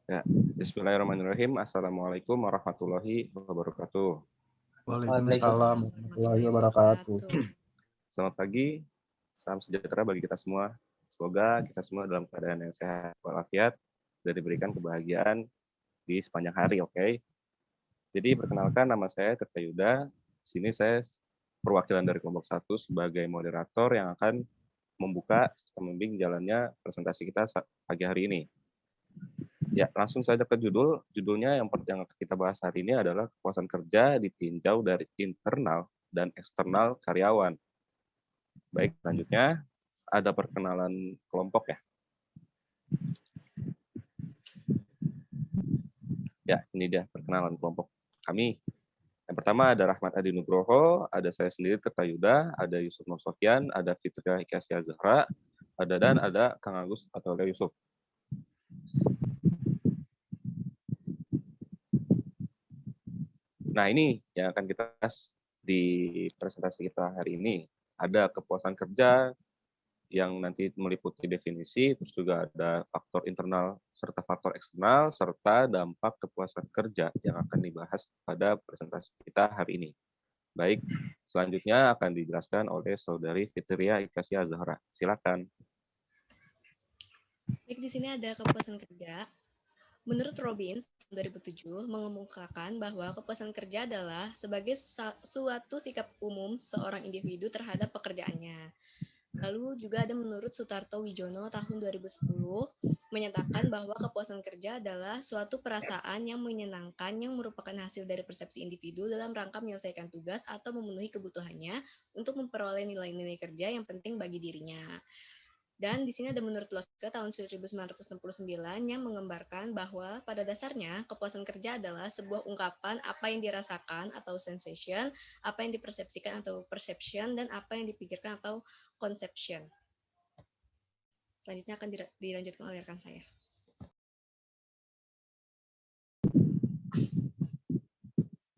Ya, Bismillahirrahmanirrahim. Assalamualaikum warahmatullahi wabarakatuh. Waalaikumsalam warahmatullahi wabarakatuh. Selamat pagi, salam sejahtera bagi kita semua. Semoga kita semua dalam keadaan yang sehat walafiat dan diberikan kebahagiaan di sepanjang hari, oke? Jadi perkenalkan, nama saya Tirta Yuda. Sini saya perwakilan dari kelompok 1 sebagai moderator yang akan membuka serta membimbing jalannya presentasi kita pagi hari ini. Ya, langsung saja ke judul. Judulnya yang kita bahas hari ini adalah kepuasan kerja ditinjau dari internal dan eksternal karyawan. Baik, selanjutnya ada perkenalan kelompok ya. Ya, ini dia perkenalan kelompok kami. Yang pertama ada Rahmat Adi Nugroho, ada saya sendiri Tirta Yuda, ada Yusuf Nur Sofyan, ada Fitria Hikasya Zahra, ada Kang Agus atau Yusuf. Nah, ini yang akan kita bahas di presentasi kita hari ini. Ada kepuasan kerja yang nanti meliputi definisi, terus juga ada faktor internal serta faktor eksternal, serta dampak kepuasan kerja yang akan dibahas pada presentasi kita hari ini. Baik, selanjutnya akan dijelaskan oleh Saudari Fitria Hikasya Zahra. Silakan. Baik, di sini ada kepuasan kerja. Menurut Robbins, 2007 mengemukakan bahwa kepuasan kerja adalah sebagai suatu sikap umum seorang individu terhadap pekerjaannya. Lalu juga ada menurut Sutarto Wijono tahun 2010 menyatakan bahwa kepuasan kerja adalah suatu perasaan yang menyenangkan yang merupakan hasil dari persepsi individu dalam rangka menyelesaikan tugas atau memenuhi kebutuhannya untuk memperoleh nilai-nilai kerja yang penting bagi dirinya. Dan di sini ada menurut Locke tahun 1969 yang menggambarkan bahwa pada dasarnya kepuasan kerja adalah sebuah ungkapan apa yang dirasakan atau sensation, apa yang dipersepsikan atau perception, dan apa yang dipikirkan atau conception. Selanjutnya akan dilanjutkan oleh rekan saya.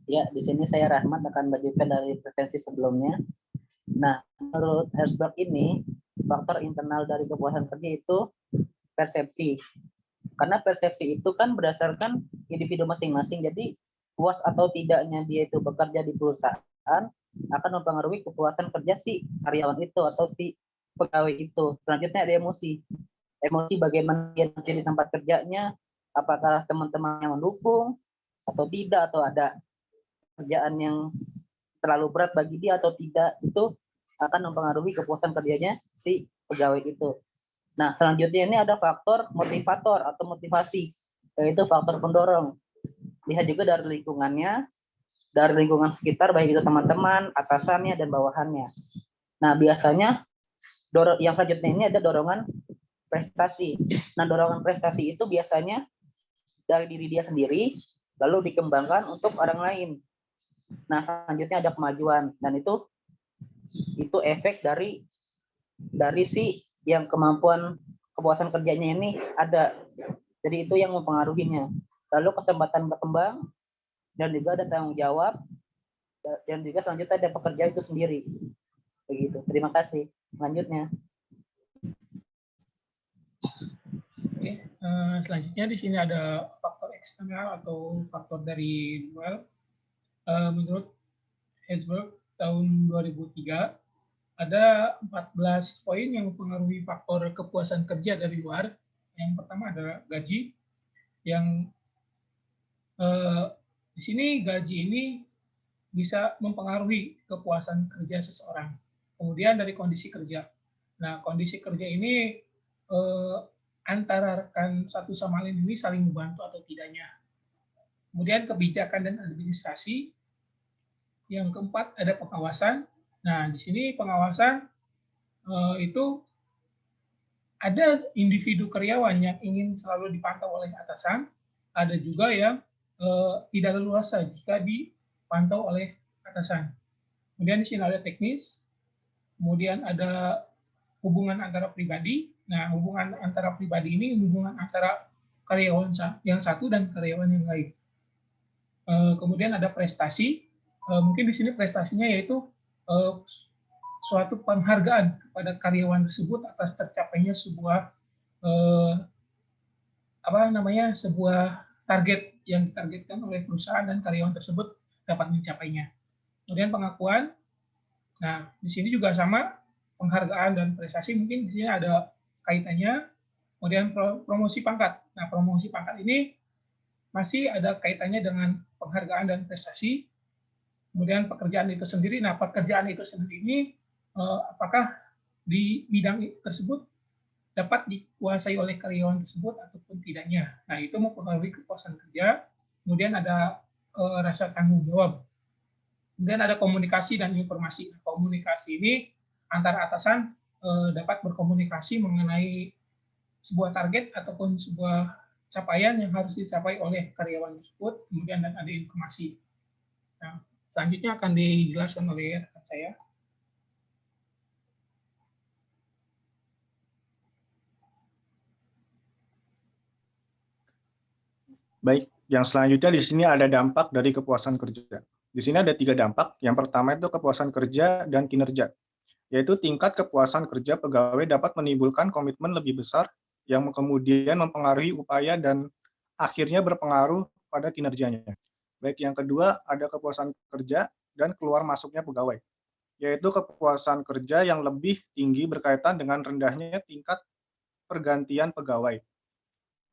Ya, di sini saya Rahmat akan bacakan dari presensi sebelumnya. Nah, menurut Herzberg ini, faktor internal dari kepuasan kerja itu persepsi. Karena persepsi itu kan berdasarkan individu masing-masing. Jadi, puas atau tidaknya dia itu bekerja di perusahaan akan mempengaruhi kepuasan kerja si karyawan itu atau si pegawai itu. Selanjutnya ada emosi. Emosi bagaimana dia nanti di tempat kerjanya, apakah teman-teman yang mendukung atau tidak, atau ada kerjaan yang terlalu berat bagi dia atau tidak, itu akan mempengaruhi kepuasan kerjanya si pegawai itu. Nah, selanjutnya ini ada faktor motivator atau motivasi, yaitu faktor pendorong. Lihat juga dari lingkungannya, dari lingkungan sekitar, baik itu teman-teman, atasannya, dan bawahannya. Nah, biasanya yang selanjutnya ini ada dorongan prestasi. Nah, dorongan prestasi itu biasanya dari diri dia sendiri, lalu dikembangkan untuk orang lain. Nah, selanjutnya ada kemajuan, dan itu efek dari si yang kemampuan kepuasan kerjanya ini ada. Jadi itu yang mempengaruhinya. Lalu kesempatan berkembang, dan juga ada tanggung jawab, dan juga selanjutnya ada pekerjaan itu sendiri. Begitu. Terima kasih. Selanjutnya. Oke, selanjutnya di sini ada faktor eksternal atau faktor dari luar. Menurut Herzberg tahun 2003 ada 14 poin yang mempengaruhi faktor kepuasan kerja dari luar. Yang pertama adalah gaji, yang di sini gaji ini bisa mempengaruhi kepuasan kerja seseorang. Kemudian dari kondisi kerja. Nah, kondisi kerja ini antara rekan satu sama lain ini saling membantu atau tidaknya. Kemudian kebijakan dan administrasi. Yang keempat ada pengawasan. Nah, di sini pengawasan itu ada individu karyawan yang ingin selalu dipantau oleh atasan, ada juga yang tidak leluasa jika dipantau oleh atasan. Kemudian di sini ada teknis, kemudian ada hubungan antara pribadi. Nah, hubungan antara pribadi ini hubungan antara karyawan yang satu dan karyawan yang lain. Kemudian ada prestasi, mungkin di sini prestasinya yaitu suatu penghargaan kepada karyawan tersebut atas tercapainya sebuah sebuah target yang ditargetkan oleh perusahaan dan karyawan tersebut dapat mencapainya. Kemudian pengakuan. Nah, di sini juga sama, penghargaan dan prestasi mungkin di sini ada kaitannya. Kemudian promosi pangkat. Nah, promosi pangkat ini masih ada kaitannya dengan penghargaan dan prestasi. Kemudian pekerjaan itu sendiri. Nah, pekerjaan itu sendiri ini apakah di bidang tersebut dapat dikuasai oleh karyawan tersebut ataupun tidaknya. Nah, itu mempengaruhi kepuasan kerja. Kemudian ada rasa tanggung jawab. Kemudian ada komunikasi dan informasi. Komunikasi ini antara atasan dapat berkomunikasi mengenai sebuah target ataupun sebuah capaian yang harus dicapai oleh karyawan tersebut, kemudian dan ada informasi. Nah, selanjutnya akan dijelaskan oleh rekan saya. Baik, yang selanjutnya di sini ada dampak dari kepuasan kerja. Di sini ada 3 dampak. Yang pertama itu kepuasan kerja dan kinerja, yaitu tingkat kepuasan kerja pegawai dapat menimbulkan komitmen lebih besar yang kemudian mempengaruhi upaya dan akhirnya berpengaruh pada kinerjanya. Baik, yang kedua ada kepuasan kerja dan keluar masuknya pegawai, yaitu kepuasan kerja yang lebih tinggi berkaitan dengan rendahnya tingkat pergantian pegawai.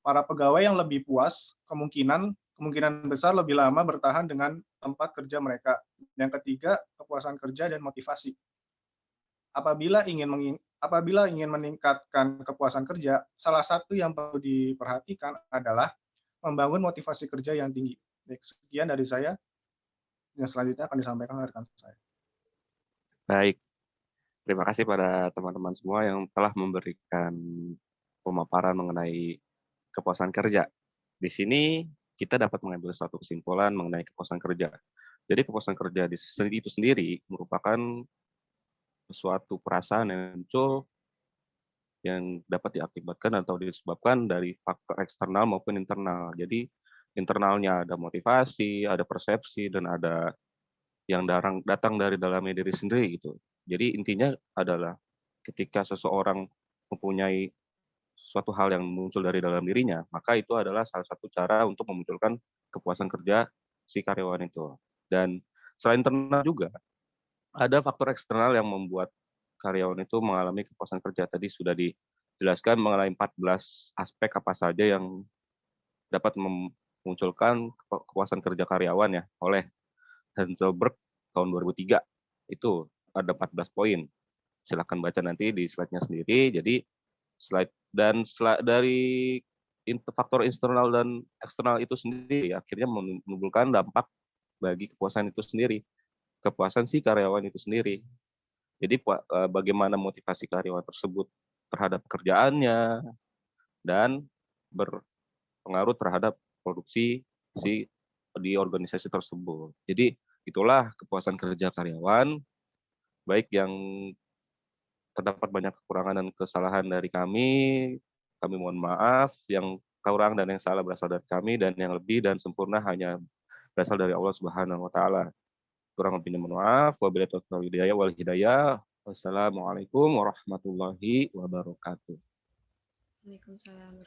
Para pegawai yang lebih puas kemungkinan besar lebih lama bertahan dengan tempat kerja mereka. Yang ketiga, kepuasan kerja dan motivasi. Apabila ingin meningkatkan kepuasan kerja, salah satu yang perlu diperhatikan adalah membangun motivasi kerja yang tinggi. Baik, sekian dari saya. Yang selanjutnya akan disampaikan oleh rekan saya. Baik, terima kasih pada teman-teman semua yang telah memberikan pemaparan mengenai kepuasan kerja. Di sini kita dapat mengambil suatu kesimpulan mengenai kepuasan kerja. Jadi kepuasan kerja itu sendiri merupakan suatu perasaan yang muncul yang dapat diakibatkan atau disebabkan dari faktor eksternal maupun internal. Jadi internalnya ada motivasi, ada persepsi, dan ada yang datang dari dalamnya diri sendiri gitu. Jadi intinya adalah ketika seseorang mempunyai suatu hal yang muncul dari dalam dirinya, maka itu adalah salah satu cara untuk memunculkan kepuasan kerja si karyawan itu. Dan selain internal juga, ada faktor eksternal yang membuat karyawan itu mengalami kepuasan kerja. Tadi sudah dijelaskan mengenai 14 aspek apa saja yang dapat memunculkan kepuasan kerja karyawan ya oleh Heisenberg tahun 2003. Itu ada 14 poin. Silakan baca nanti di slide-nya sendiri. Jadi dari faktor internal dan eksternal itu sendiri akhirnya menimbulkan dampak bagi kepuasan itu sendiri, kepuasan si karyawan itu sendiri. Jadi bagaimana motivasi karyawan tersebut terhadap pekerjaannya dan berpengaruh terhadap produksi di organisasi tersebut. Jadi itulah kepuasan kerja karyawan, baik yang terdapat banyak kekurangan dan kesalahan dari kami mohon maaf, yang kurang dan yang salah berasal dari kami, dan yang lebih dan sempurna hanya berasal dari Allah Subhanahu wa taala. Kurang lebihnya mohon maaf. Wabillahi taufiq wal hidayah. Wassalamualaikum warahmatullahi wabarakatuh. Waalaikumsalam.